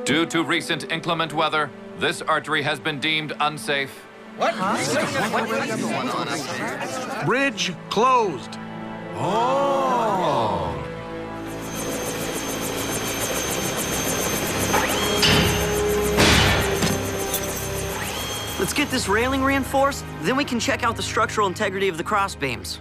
Due to recent inclement weather, this artery has been deemed unsafe. What? Bridge closed. Oh. Let's get this railing reinforced, then we can check out the structural integrity of the crossbeams.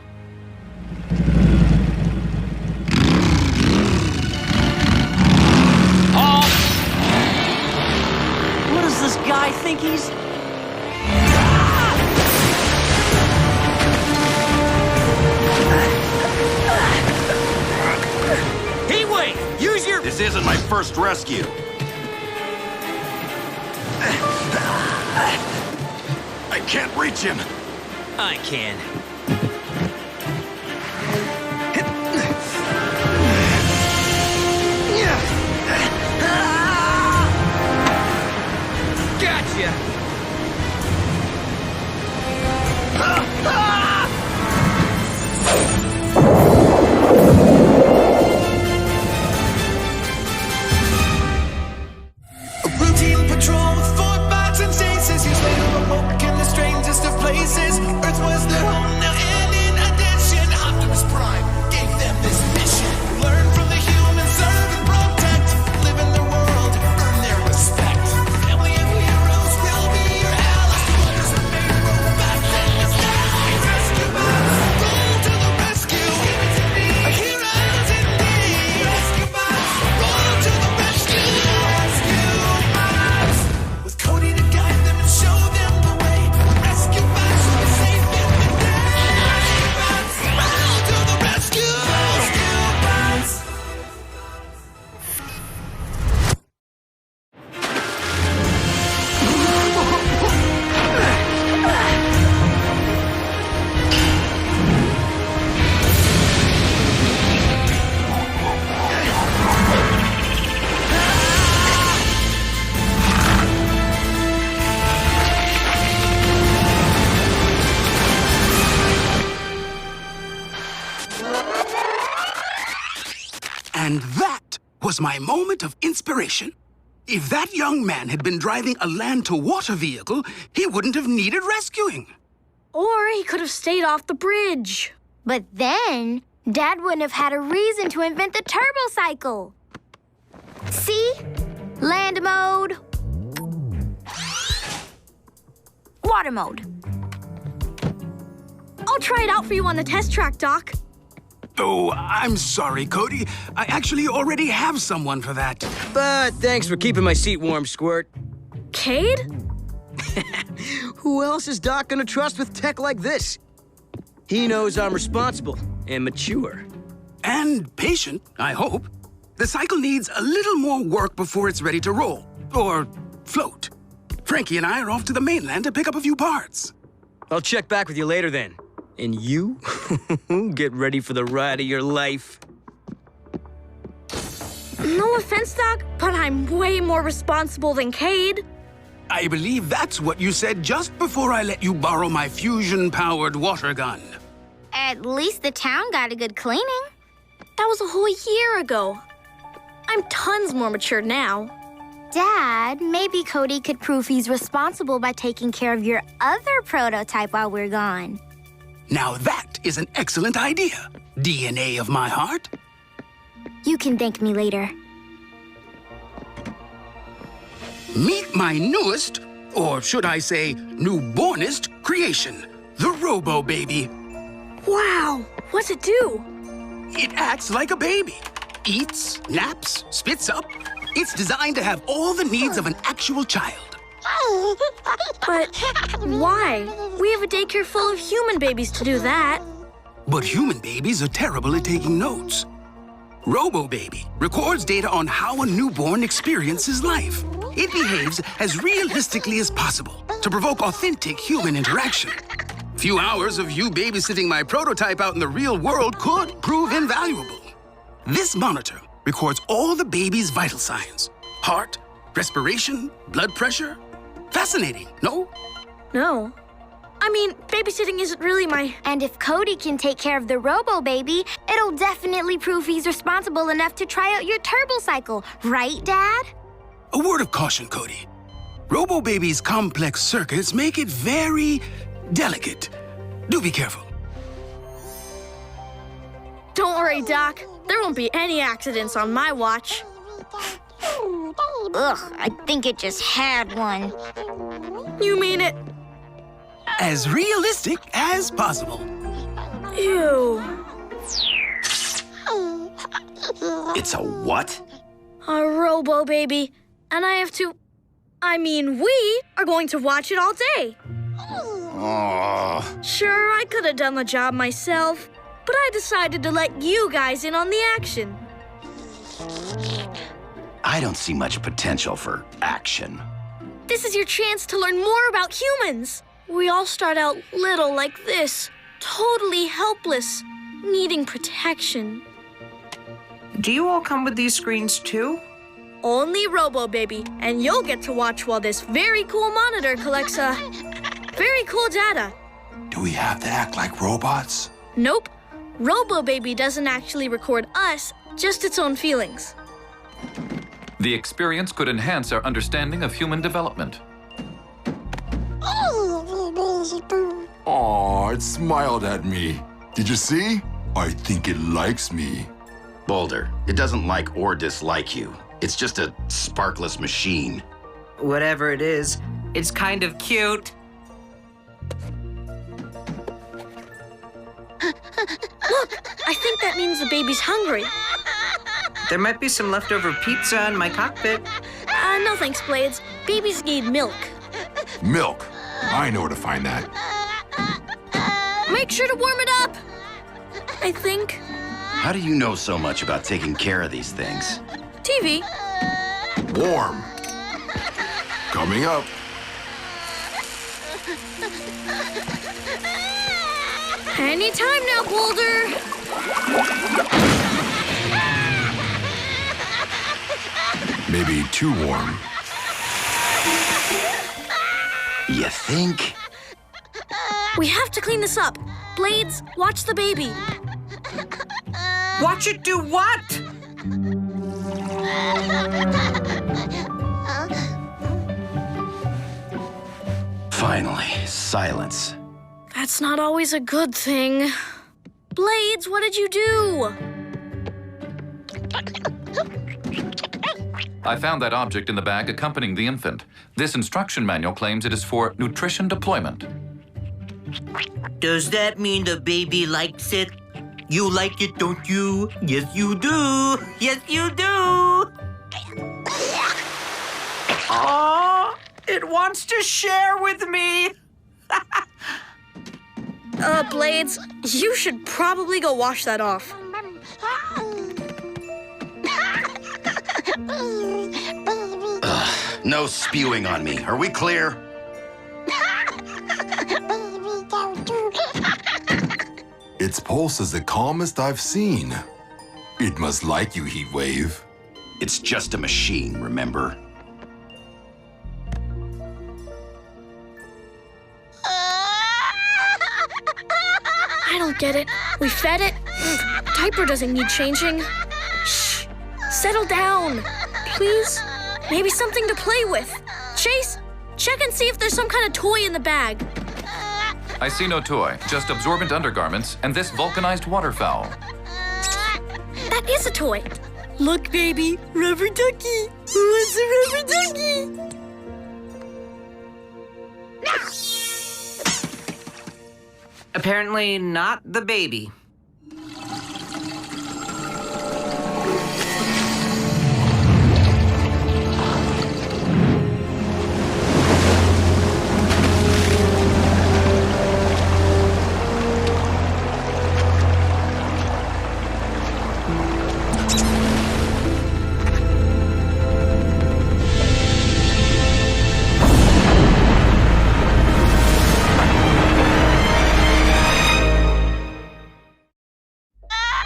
What does this guy think he's... Hey, wait! Use your... This isn't my first rescue. I can't reach him. I can. Gotcha! Routine patrol with 4 bots and chases. He's laid on a book in the strangest of places. Earth was their home now, and in addition, Optimus Prime gave them this mission. Learn from the humans, serve and protect. Live in their world, earn their respect. Family of heroes will be your allies. Others remain robots in disguise. Rescue bots, roll to the rescue. Give it to me. Heroes indeed. Rescue bots, roll to the rescue. With Cody to guide them and show them the way. Rescue bots will save them the day. Rescue bots, roll to the rescue. Rescue bots. And that was my moment of inspiration. If that young man had been driving a land-to-water vehicle, he wouldn't have needed rescuing. Or he could have stayed off the bridge. But then, Dad wouldn't have had a reason to invent the turbo cycle. See? Land mode. Water mode. I'll try it out for you on the test track, Doc. Oh, I'm sorry, Cody. I actually already have someone for that. But thanks for keeping my seat warm, Squirt. Cade? Who else is Doc gonna trust with tech like this? He knows I'm responsible and mature. And patient, I hope. The cycle needs a little more work before it's ready to roll. Or float. Frankie and I are off to the mainland to pick up a few parts. I'll check back with you later then. And you, get ready for the ride of your life. No offense, Doc, but I'm way more responsible than Cade. I believe that's what you said just before I let you borrow my fusion-powered water gun. At least the town got a good cleaning. That was a whole year ago. I'm tons more mature now. Dad, maybe Cody could prove he's responsible by taking care of your other prototype while we're gone. Now that is an excellent idea, DNA of my heart. You can thank me later. Meet my newest, or should I say newbornest, creation, the Robo Baby. Wow, what's it do? It acts like a baby. Eats, naps, spits up. It's designed to have all the needs of an actual child. But why? We have a daycare full of human babies to do that. But human babies are terrible at taking notes. Robo Baby records data on how a newborn experiences life. It behaves as realistically as possible to provoke authentic human interaction. Few hours of you babysitting my prototype out in the real world could prove invaluable. This monitor records all the baby's vital signs. Heart, respiration, blood pressure. Fascinating, no? No. I mean, babysitting isn't really my... And if Cody can take care of the Robo Baby, it'll definitely prove he's responsible enough to try out your turbo cycle. Right, Dad? A word of caution, Cody. Robo Baby's complex circuits make it very delicate. Do be careful. Don't worry, Doc. There won't be any accidents on my watch. Ugh, I think it just had one. You mean it? As realistic as possible. Ew. It's a what? A Robo Baby. And we are going to watch it all day. Oh. Sure, I could have done the job myself, but I decided to let you guys in on the action. I don't see much potential for action. This is your chance to learn more about humans. We all start out little like this, totally helpless, needing protection. Do you all come with these screens too? Only Robo Baby, and you'll get to watch while this very cool monitor collects very cool data. Do we have to act like robots? Nope. Robo Baby doesn't actually record us, just its own feelings. The experience could enhance our understanding of human development. Aw, it smiled at me. Did you see? I think it likes me. Boulder, it doesn't like or dislike you. It's just a sparkless machine. Whatever it is, it's kind of cute. Look, I think that means the baby's hungry. There might be some leftover pizza in my cockpit. No thanks, Blades. Babies need milk. Milk. I know where to find that. Make sure to warm it up. I think. How do you know so much about taking care of these things? TV. Warm. Coming up. Anytime now, Boulder. Maybe too warm. You think? We have to clean this up. Blades, watch the baby. Watch it do what? Finally, silence. That's not always a good thing. Blades, what did you do? I found that object in the bag accompanying the infant. This instruction manual claims it is for nutrition deployment. Does that mean the baby likes it? You like it, don't you? Yes, you do. Yes, you do. Oh, it wants to share with me. Blades, you should probably go wash that off. No spewing on me. Are we clear? Its pulse is the calmest I've seen. It must like you, Heatwave. It's just a machine, remember? I don't get it. We fed it. Diaper doesn't need changing. Shh. Settle down. Please. Maybe something to play with. Chase, check and see if there's some kind of toy in the bag. I see no toy, just absorbent undergarments and this vulcanized waterfowl. That is a toy. Look, baby, rubber ducky. Who wants a rubber ducky? Apparently not the baby.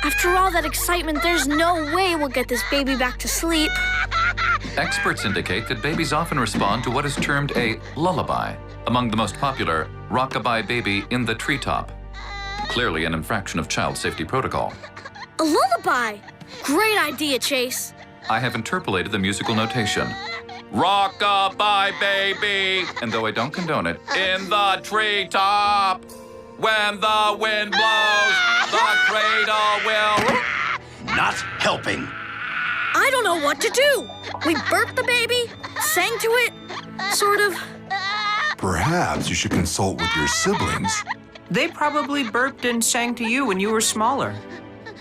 After all that excitement, there's no way we'll get this baby back to sleep. Experts indicate that babies often respond to what is termed a lullaby, among the most popular, Rockabye Baby in the Treetop. Clearly an infraction of child safety protocol. A lullaby! Great idea, Chase. I have interpolated the musical notation. Rock-a-bye, baby. And though I don't condone it, in the treetop. When the wind blows, the cradle will... Not helping. I don't know what to do. We burped the baby, sang to it, sort of. Perhaps you should consult with your siblings. They probably burped and sang to you when you were smaller.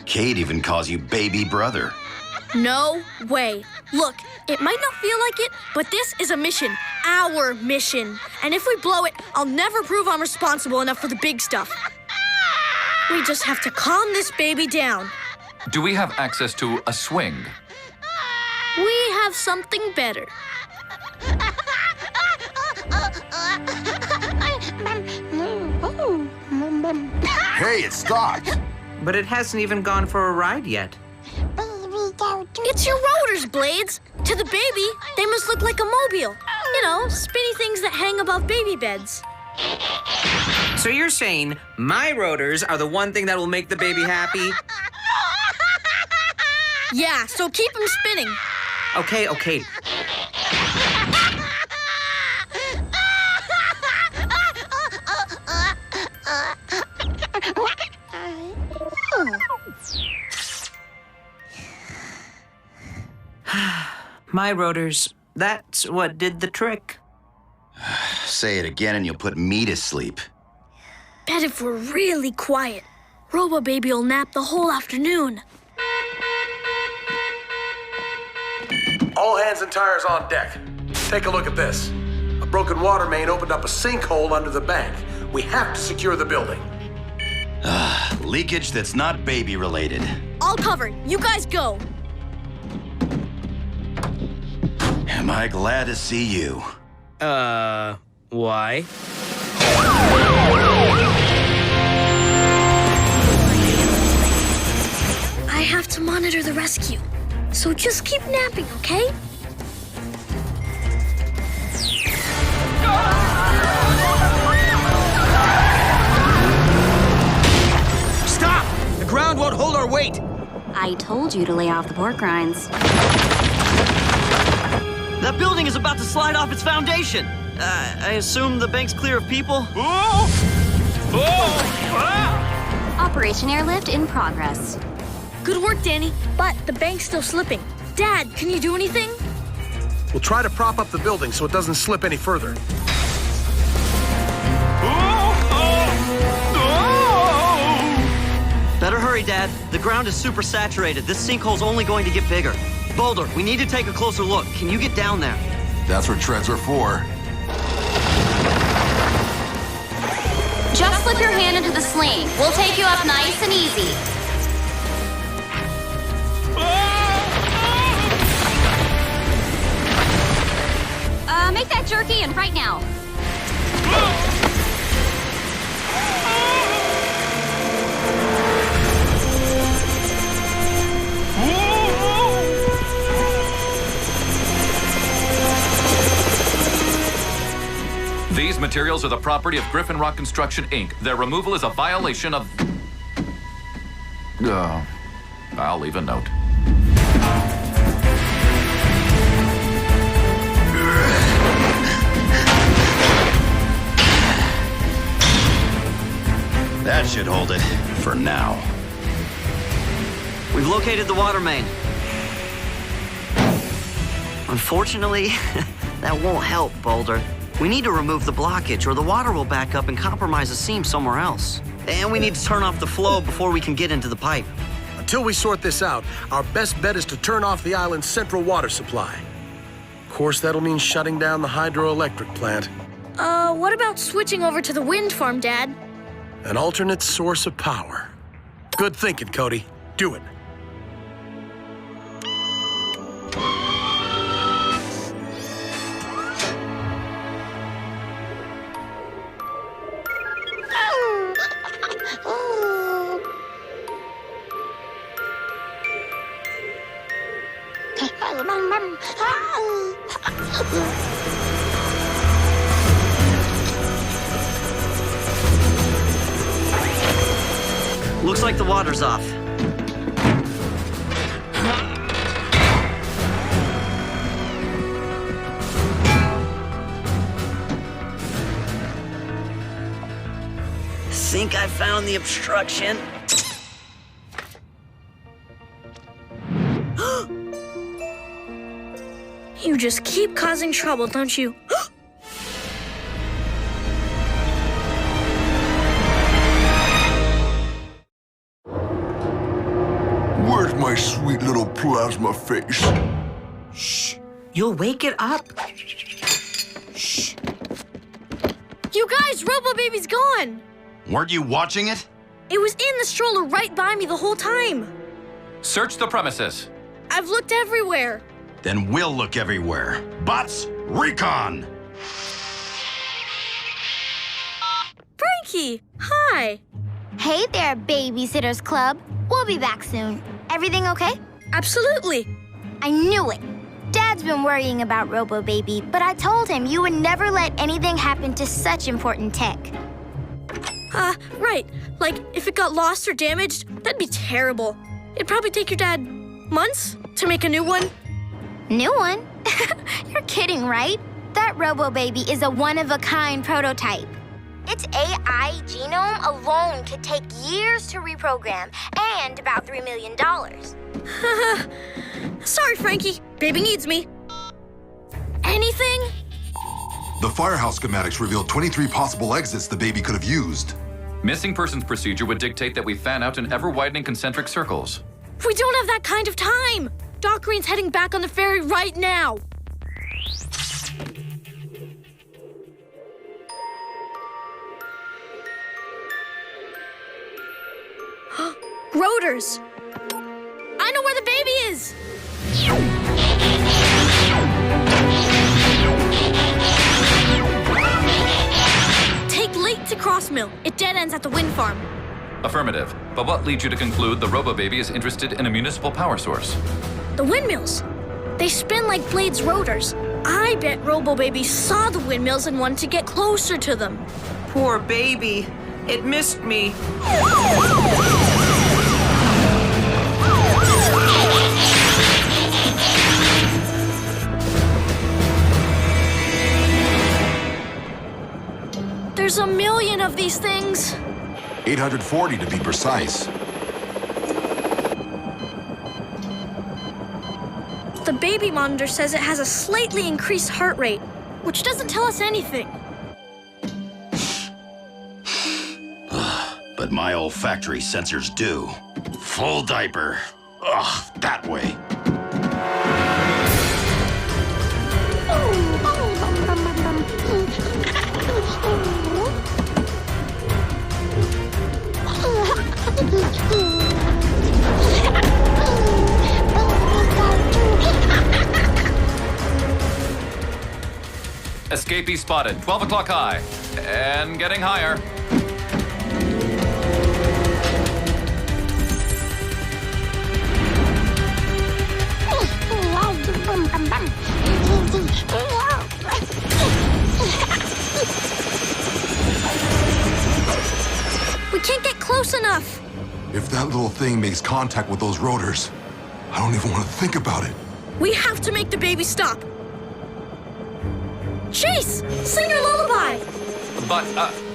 Kate even calls you baby brother. No way. Look, it might not feel like it, but this is a mission. Our mission. And if we blow it, I'll never prove I'm responsible enough for the big stuff. We just have to calm this baby down. Do we have access to a swing? We have something better. Hey, it stopped. But it hasn't even gone for a ride yet. It's your rotors, Blades. To the baby, they must look like a mobile. You know, spinny things that hang above baby beds. So you're saying my rotors are the one thing that will make the baby happy? Yeah, so keep them spinning. Okay. My rotors, that's what did the trick. Say it again and you'll put me to sleep. Bet if we're really quiet, Robo Baby will nap the whole afternoon. All hands and tires on deck. Take a look at this. A broken water main opened up a sinkhole under the bank. We have to secure the building. Leakage that's not baby related. I'll cover. You guys go. Am I glad to see you? Why? I have to monitor the rescue, so just keep napping, okay? Stop! The ground won't hold our weight. I told you to lay off the pork rinds. That building is about to slide off its foundation. I assume the bank's clear of people? Operation Airlift in progress. Good work, Danny, but the bank's still slipping. Dad, can you do anything? We'll try to prop up the building so it doesn't slip any further. Better hurry, Dad. The ground is super saturated. This sinkhole's only going to get bigger. Boulder, we need to take a closer look. Can you get down there? That's what treads are for. Just slip your hand into the sling. We'll take you up nice and easy. Make that jerky and right now. These materials are the property of Griffin Rock Construction, Inc. Their removal is a violation of... I'll leave a note. That should hold it for now. We've located the water main. Unfortunately, that won't help, Boulder. We need to remove the blockage or the water will back up and compromise the seam somewhere else. And we need to turn off the flow before we can get into the pipe. Until we sort this out, our best bet is to turn off the island's central water supply. Of course, that'll mean shutting down the hydroelectric plant. What about switching over to the wind farm, Dad? An alternate source of power. Good thinking, Cody. Do it. Looks like the water's off. think I found the obstruction. You just keep causing trouble, don't you? Where's my sweet little plasma face? Shh. You'll wake it up. Shh. You guys, Robo Baby's gone. Weren't you watching it? It was in the stroller right by me the whole time. Search the premises. I've looked everywhere. Then we'll look everywhere. Bots, recon! Frankie, hi. Hey there, Babysitters Club. We'll be back soon. Everything okay? Absolutely. I knew it. Dad's been worrying about Robo Baby, but I told him you would never let anything happen to such important tech. Right. Like, if it got lost or damaged, that'd be terrible. It'd probably take your dad months to make a new one. New one? You're kidding, right? That Robo Baby is a one-of-a-kind prototype. Its AI genome alone could take years to reprogram and about $3 million. Sorry, Frankie. Baby needs me. Anything? The firehouse schematics revealed 23 possible exits the baby could have used. Missing persons procedure would dictate that we fan out in ever-widening concentric circles. We don't have that kind of time. Doc Green's heading back on the ferry right now. Rotors! I know where the baby is! Take Lake to Crossmill. It dead ends at the wind farm. Affirmative. But what leads you to conclude the Robo-Baby is interested in a municipal power source? The windmills. They spin like Blade's rotors. I bet Robo-Baby saw the windmills and wanted to get closer to them. Poor baby. It missed me. There's a million of these things. 840 to be precise. The baby monitor says it has a slightly increased heart rate, which doesn't tell us anything. But my olfactory sensors do. Full diaper. Ugh, that way. Escapee spotted. 12 o'clock high. And getting higher. We can't get close enough. If that little thing makes contact with those rotors, I don't even want to think about it. We have to make the baby stop. Chase, sing your lullaby. But,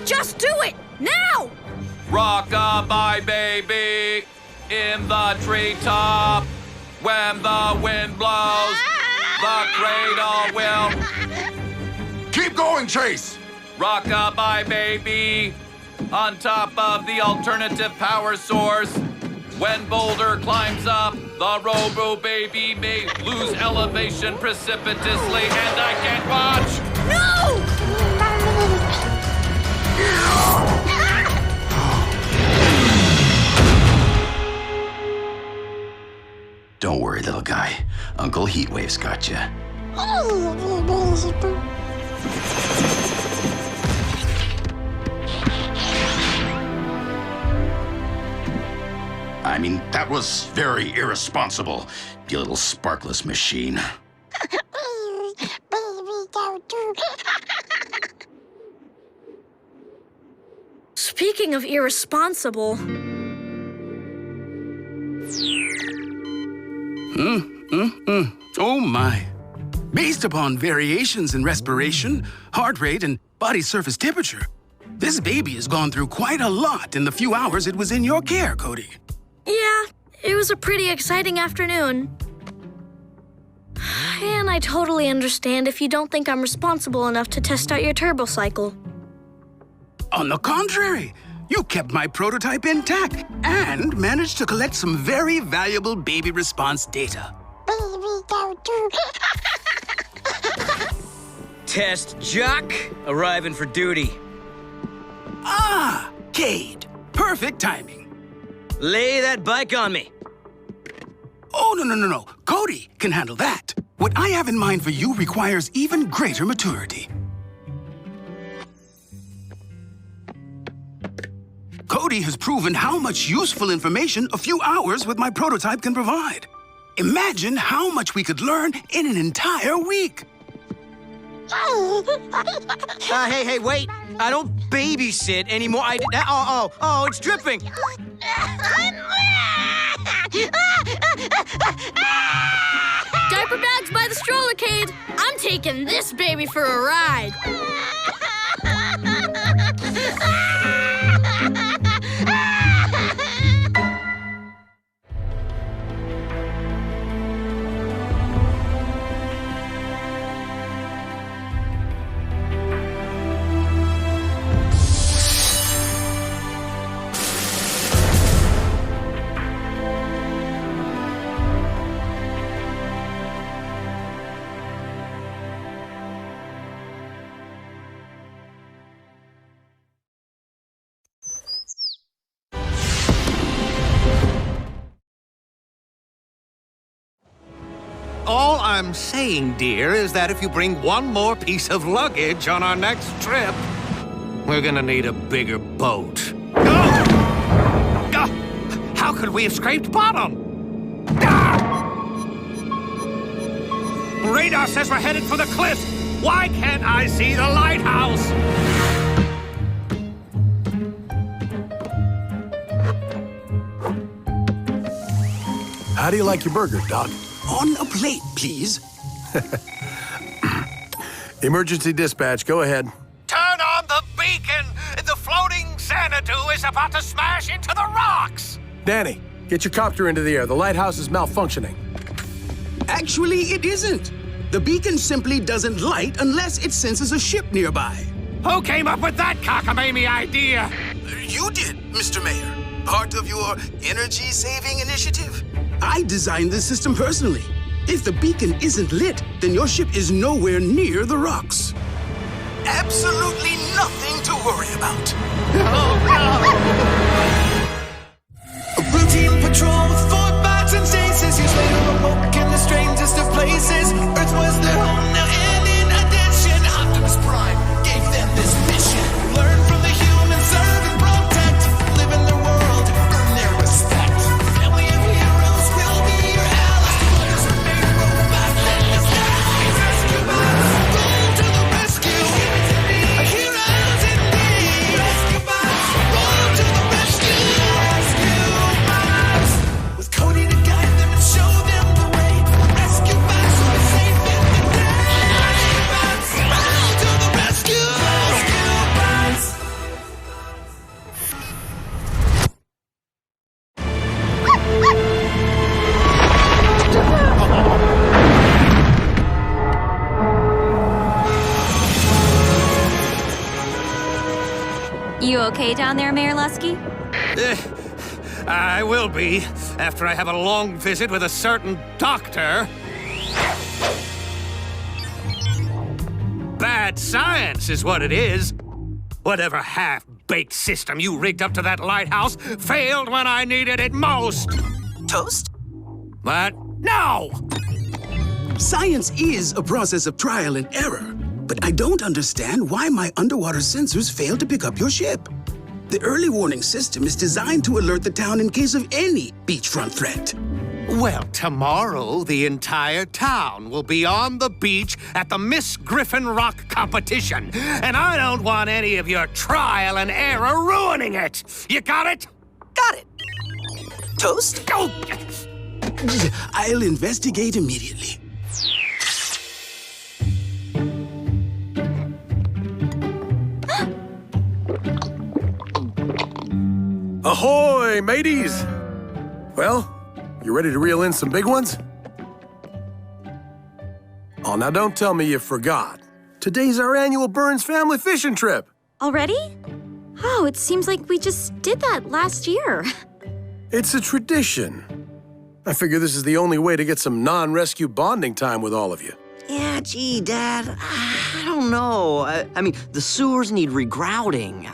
Just do it, now! Rock-a-bye baby in the treetop. When the wind blows, the cradle will. Keep going, Chase! Rock-a-bye baby on top of the alternative power source. When Boulder climbs up, the Robo-Baby may lose elevation precipitously, and I can't watch. No! Don't worry, little guy. Uncle Heatwave's got you. I mean, that was very irresponsible, you little sparkless machine. Speaking of irresponsible... Oh my. Based upon variations in respiration, heart rate, and body surface temperature, This baby has gone through quite a lot in the few hours it was in your care, Cody. Yeah, it was a pretty exciting afternoon. And I totally understand if you don't think I'm responsible enough to test out your turbo cycle. On the contrary, you kept my prototype intact and managed to collect some very valuable baby response data. Test Jock, arriving for duty. Ah, Cade. Perfect timing. Lay that bike on me. Oh, no. Cody can handle that. What I have in mind for you requires even greater maturity. Cody has proven how much useful information a few hours with my prototype can provide. Imagine how much we could learn in an entire week. Hey, wait. I don't babysit anymore. Oh, it's dripping. Diaper bags by the strollercade. I'm taking this baby for a ride. All I'm saying, dear, is that if you bring one more piece of luggage on our next trip, we're gonna need a bigger boat. How could we have scraped bottom? Radar says we're headed for the cliff. Why can't I see the lighthouse? How do you like your burger, Doc? On a plate, please. Emergency dispatch, go ahead. Turn on the beacon! The floating Xanadu is about to smash into the rocks! Danny, get your copter into the air. The lighthouse is malfunctioning. Actually, it isn't. The beacon simply doesn't light unless it senses a ship nearby. Who came up with that cockamamie idea? You did, Mr. Mayor. Part of your energy-saving initiative. I designed this system personally. If the beacon isn't lit, then your ship is nowhere near the rocks. Absolutely nothing to worry about. A routine patrol with 4 bots and stasis. Years later, awoke in the strangest of places. Earth was their home now, and in addition, Optimus Prime gave them this mission. Learn from the humans, serve and protect. Live in their world, earn their respect. Family of heroes will be your allies. Others are made robots, let us die. Rescue bots, go to the rescue. Heroes indeed. Rescue bots, go to the rescue. Rescue bots. With Cody to guide them and show them the way. Rescue bots will be safe in the day. Rescue bots, go to the rescue. Rescue bots. You okay down there, Mayor Lusky? I will be, after I have a long visit with a certain doctor. Bad science is what it is. Whatever half-baked system you rigged up to that lighthouse failed when I needed it most. Toast? What? No! Science is a process of trial and error, but I don't understand why my underwater sensors failed to pick up your ship. The early warning system is designed to alert the town in case of any beachfront threat. Well, tomorrow, the entire town will be on the beach at the Miss Griffin Rock competition, and I don't want any of your trial and error ruining it. You got it? Got it. Toast? Oh. I'll investigate immediately. Ahoy, mateys! Well, you ready to reel in some big ones? Oh, now don't tell me you forgot. Today's our annual Burns family fishing trip. Already? Oh, it seems like we just did that last year. It's a tradition. I figure this is the only way to get some non-rescue bonding time with all of you. Yeah, gee, Dad, I don't know. I mean, the sewers need regrouting.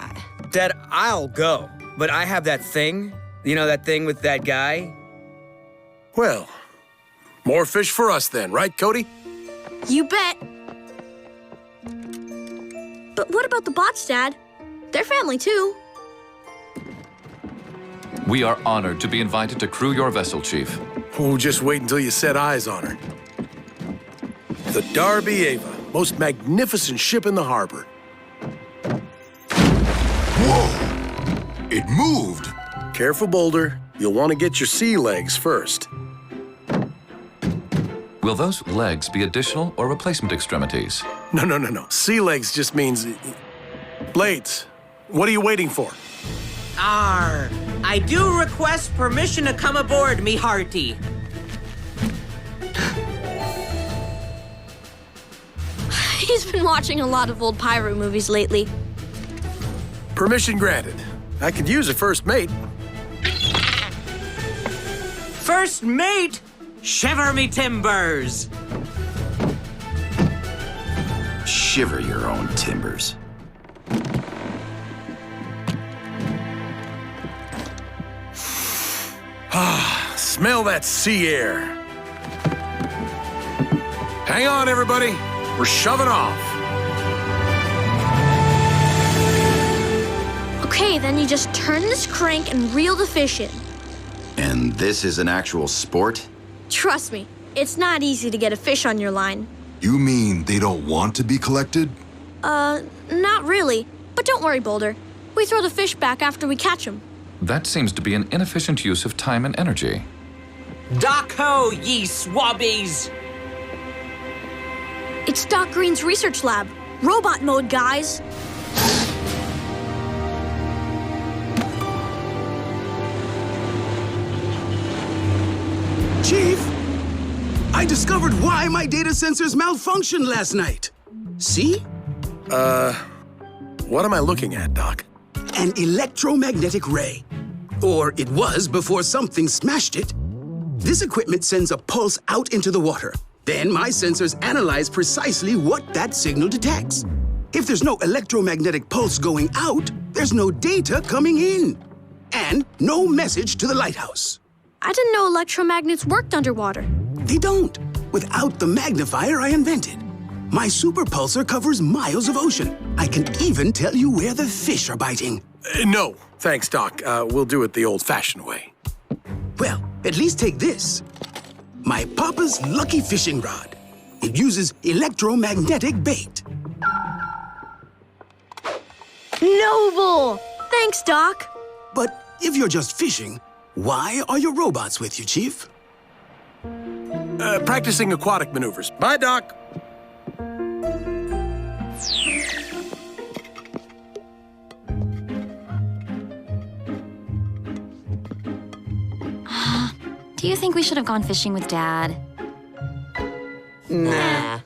Dad, I'll go. But I have that thing. You know that thing with that guy? Well, more fish for us then, right, Cody? You bet. But what about the bots, Dad? They're family too. We are honored to be invited to crew your vessel, Chief. Oh, just wait until you set eyes on her. The Darby Ava, most magnificent ship in the harbor. Whoa! It moved! Careful, Boulder. You'll want to get your sea legs first. Will those legs be additional or replacement extremities? No. Sea legs just means... Blades, what are you waiting for? Arr! I do request permission to come aboard, me hearty. He's been watching a lot of old pirate movies lately. Permission granted. I could use a first mate. First mate? Shiver me timbers! Shiver your own timbers. Ah, smell that sea air. Hang on, everybody. We're shoving off. Okay, then you just turn this crank and reel the fish in. And this is an actual sport? Trust me, it's not easy to get a fish on your line. You mean they don't want to be collected? Not really. But don't worry, Boulder. We throw the fish back after we catch them. That seems to be an inefficient use of time and energy. Doc ho, ye swabbies! It's Doc Green's research lab. Robot mode, guys. Chief, I discovered why my data sensors malfunctioned last night. See? What am I looking at, Doc? An electromagnetic ray. Or it was before something smashed it. This equipment sends a pulse out into the water. Then my sensors analyze precisely what that signal detects. If there's no electromagnetic pulse going out, there's no data coming in. And no message to the lighthouse. I didn't know electromagnets worked underwater. They don't, without the magnifier I invented. My super pulsar covers miles of ocean. I can even tell you where the fish are biting. No, thanks, Doc. We'll do it the old-fashioned way. Well, at least take this. My Papa's Lucky Fishing Rod. It uses electromagnetic bait. Noble! Thanks, Doc. But if you're just fishing, why are your robots with you, Chief? Practicing aquatic maneuvers. Bye, Doc. Do you think we should have gone fishing with Dad? Nah.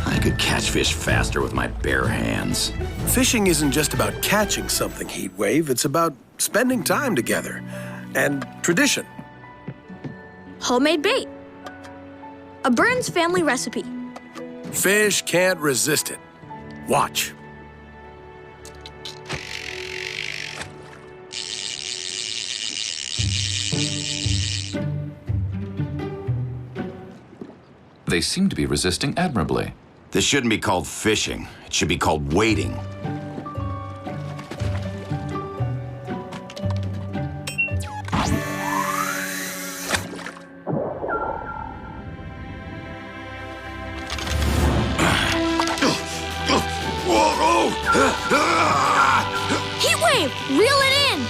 I could catch fish faster with my bare hands. Fishing isn't just about catching something, Heatwave. It's about spending time together. And tradition. Homemade bait. A Burns family recipe. Fish can't resist it. Watch. They seem to be resisting admirably. This shouldn't be called fishing. It should be called waiting. Heatwave! Reel it in!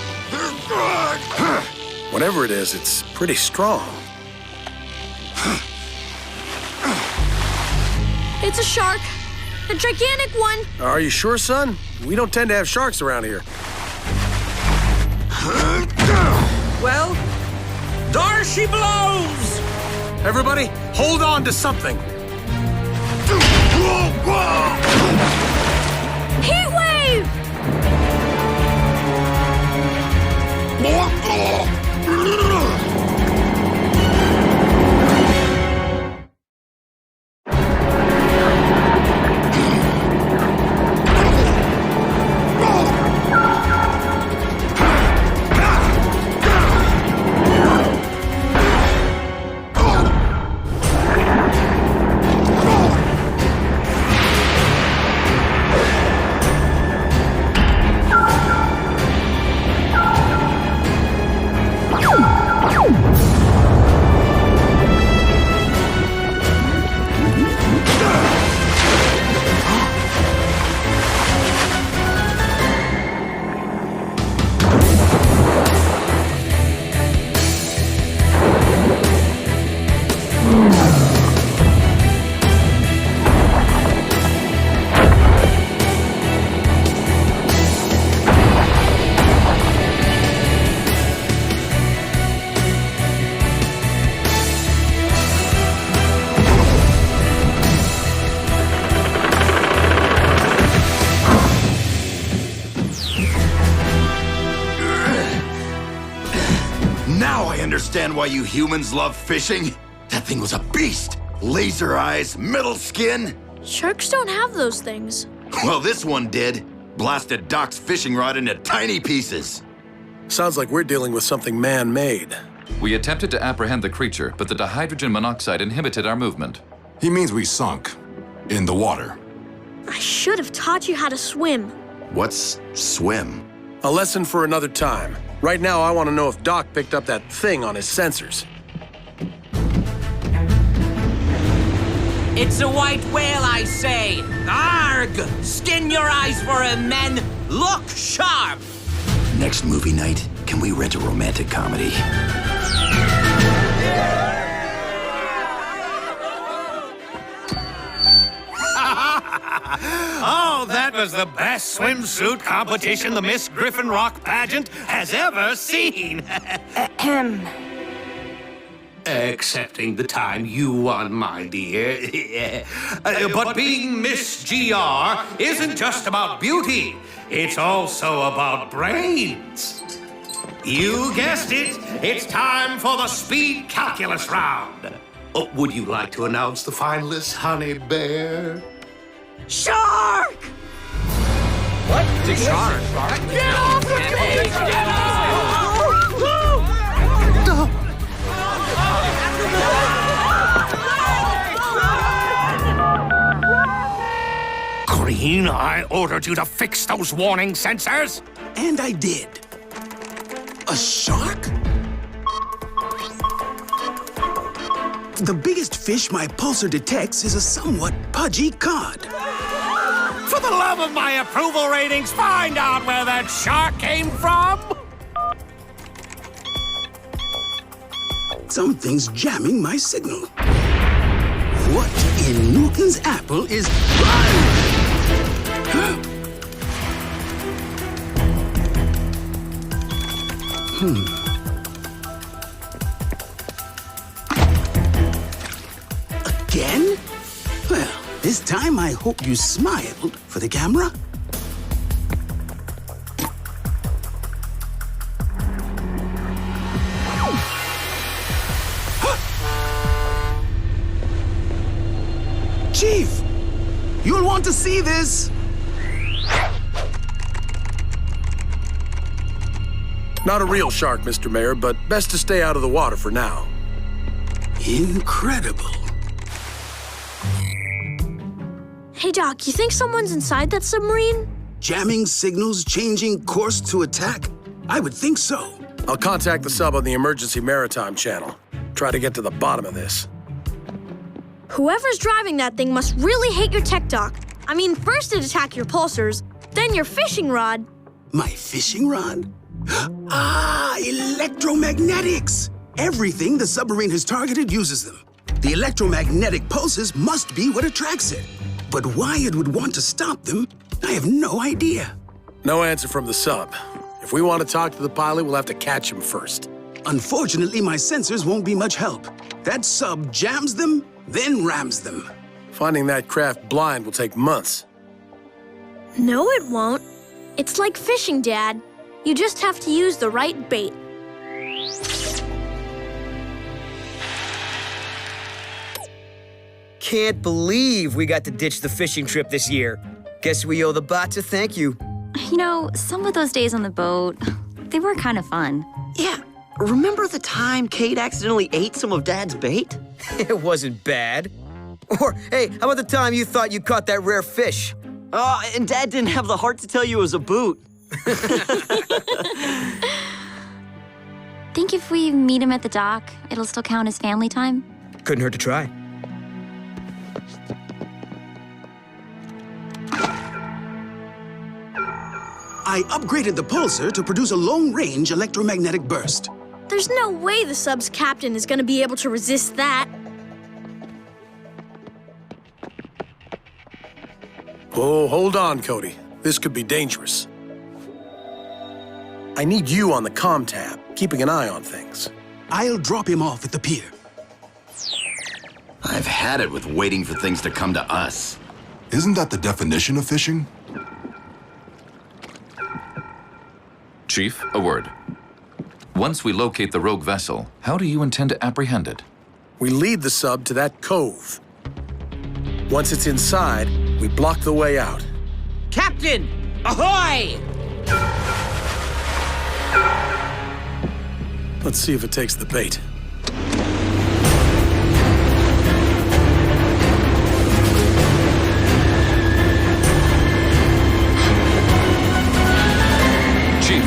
Whatever it is, it's pretty strong. It's a shark. A gigantic one. Are you sure, son? We don't tend to have sharks around here. Well, there she blows! Everybody, hold on to something. Heat wave! Now I understand why you humans love fishing. That thing was a beast. Laser eyes, metal skin. Sharks don't have those things. Well, this one did. Blasted Doc's fishing rod into tiny pieces. Sounds like we're dealing with something man-made. We attempted to apprehend the creature, but the dihydrogen monoxide inhibited our movement. He means we sunk. In the water. I should have taught you how to swim. What's swim? A lesson for another time. Right now, I want to know if Doc picked up that thing on his sensors. It's a white whale, I say! Arg! Skin your eyes for him, men! Look sharp! Next movie night, can we rent a romantic comedy? Oh, that was the best swimsuit competition the Miss Griffin Rock pageant has ever seen. Excepting the time you won, my dear. But being Miss GR isn't just about beauty. It's also about brains. You guessed it. It's time for the speed calculus round. Would you like to announce the finalists, Honey Bear? Shark! What? The shark? Get off the cage! Get Green, I ordered you to fix those warning sensors. And I did. A shark? The biggest fish my pulsar detects is a somewhat pudgy cod. For the love of my approval ratings, find out where that shark came from. Something's jamming my signal. What in Newton's apple is... Again? Well, this time I hope you smiled for the camera. Chief, you'll want to see this. Not a real shark, Mr. Mayor, but best to stay out of the water for now. Incredible. Hey, Doc, you think someone's inside that submarine? Jamming signals, changing course to attack? I would think so. I'll contact the sub on the emergency maritime channel. Try to get to the bottom of this. Whoever's driving that thing must really hate your tech, Doc. I mean, first it attacked your pulsars, then your fishing rod. My fishing rod? Ah, electromagnetics! Everything the submarine has targeted uses them. The electromagnetic pulses must be what attracts it. But why it would want to stop them, I have no idea. No answer from the sub. If we want to talk to the pilot, we'll have to catch him first. Unfortunately, my sensors won't be much help. That sub jams them, then rams them. Finding that craft blind will take months. No, it won't. It's like fishing, Dad. You just have to use the right bait. Can't believe we got to ditch the fishing trip this year. Guess we owe the bots a thank you. You know, some of those days on the boat, they were kind of fun. Yeah, remember the time Kate accidentally ate some of Dad's bait? It wasn't bad. Or, hey, how about the time you thought you caught that rare fish? Oh, and Dad didn't have the heart to tell you it was a boot. Think if we meet him at the dock, it'll still count as family time? Couldn't hurt to try. I upgraded the pulsar to produce a long-range electromagnetic burst. There's no way the sub's captain is gonna be able to resist that. Oh, hold on, Cody. This could be dangerous. I need you on the comm tab, keeping an eye on things. I'll drop him off at the pier. I've had it with waiting for things to come to us. Isn't that the definition of fishing? Chief, a word. Once we locate the rogue vessel, how do you intend to apprehend it? We lead the sub to that cove. Once it's inside, we block the way out. Captain, ahoy! Let's see if it takes the bait. Chief,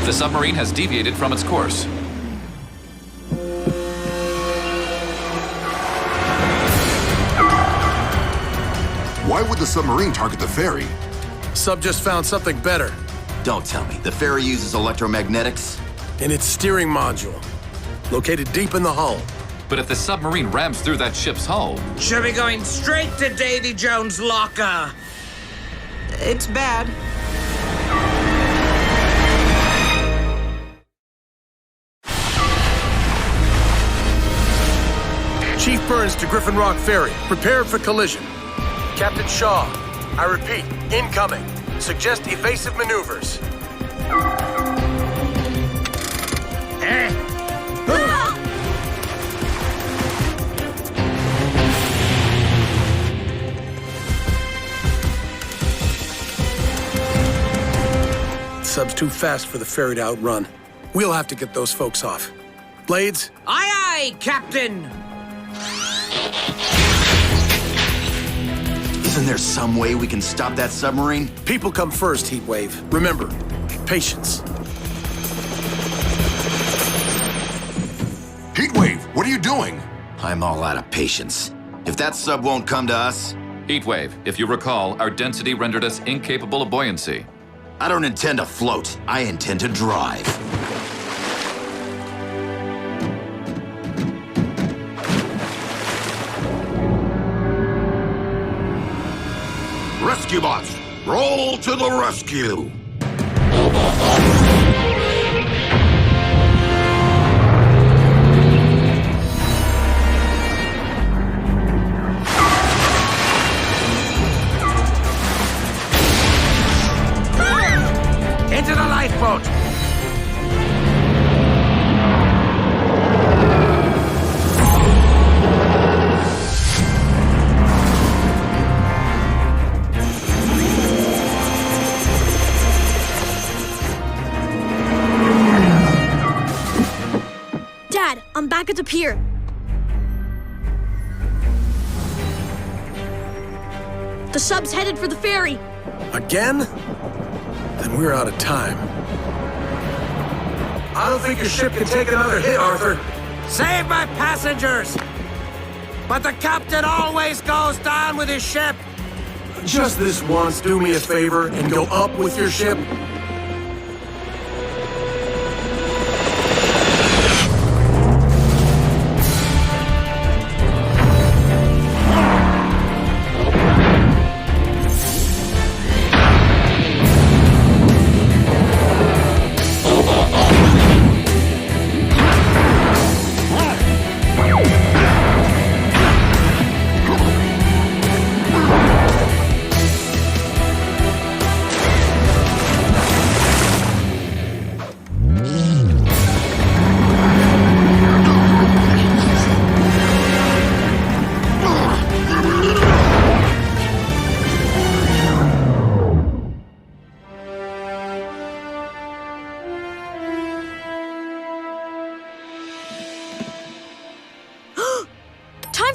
the submarine has deviated from its course. Why would the submarine target the ferry? Sub just found something better. Don't tell me. The ferry uses electromagnetics? In its steering module, located deep in the hull. But if the submarine rams through that ship's hull... Should be going straight to Davy Jones' locker. It's bad. Chief Burns to Griffin Rock Ferry. Prepare for collision. Captain Shaw, I repeat, incoming. Suggest evasive maneuvers. Sub's too fast for the ferry to outrun. We'll have to get those folks off. Blades? Aye, aye, Captain! Isn't there some way we can stop that submarine? People come first, Heatwave. Remember, patience. Heatwave, what are you doing? I'm all out of patience. If that sub won't come to us... Heatwave, if you recall, our density rendered us incapable of buoyancy. I don't intend to float. I intend to drive. Rescue bots, roll to the rescue! Into the lifeboat! Dad, I'm back at the pier. The sub's headed for the ferry. Again? Then we're out of time. I don't think your ship can take another hit, Arthur. Save my passengers! But the captain always goes down with his ship. Just this once, do me a favor and go up with your ship.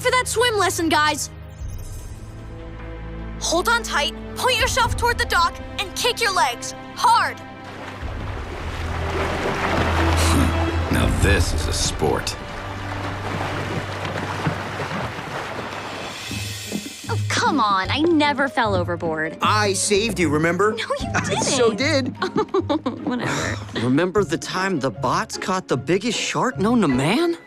for that swim lesson, guys. Hold on tight, point yourself toward the dock, and kick your legs. Hard. Now this is a sport. Oh, come on. I never fell overboard. I saved you, remember? No, you I didn't. so did. Whatever. Remember the time the bots caught the biggest shark known to man?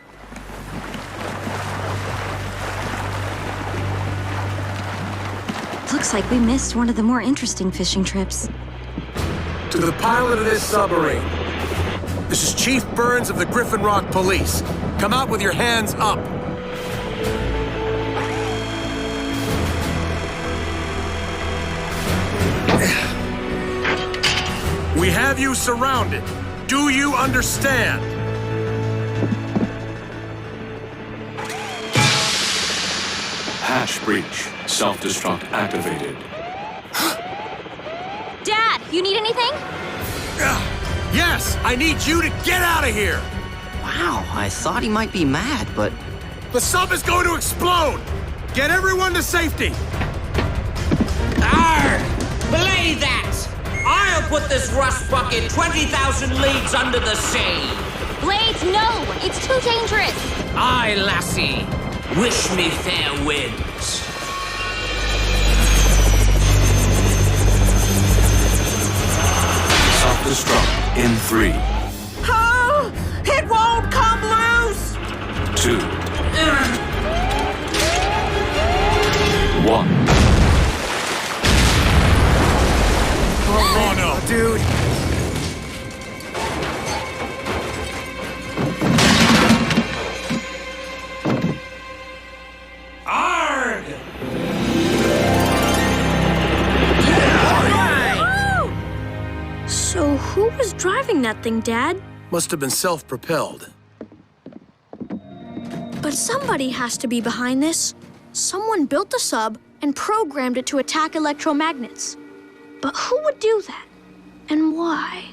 Looks like we missed one of the more interesting fishing trips. To the pilot of this submarine. This is Chief Burns of the Griffin Rock Police. Come out with your hands up. We have you surrounded. Do you understand? Hatch breach. Self-destruct activated. Dad, you need anything? Yes, I need you to get out of here. Wow, I thought he might be mad, but... The sub is going to explode. Get everyone to safety. Arr! Belay that! I'll put this rust bucket 20,000 leagues under the sea. Blades, no! It's too dangerous! Aye, lassie. Wish me fair winds. Self-destruct in 3, Oh! It won't come loose! 2, 1. Oh no, dude. Arg! So who was driving that thing, Dad? Must have been self-propelled. But somebody has to be behind this. Someone built the sub and programmed it to attack electromagnets. But who would do that? And why?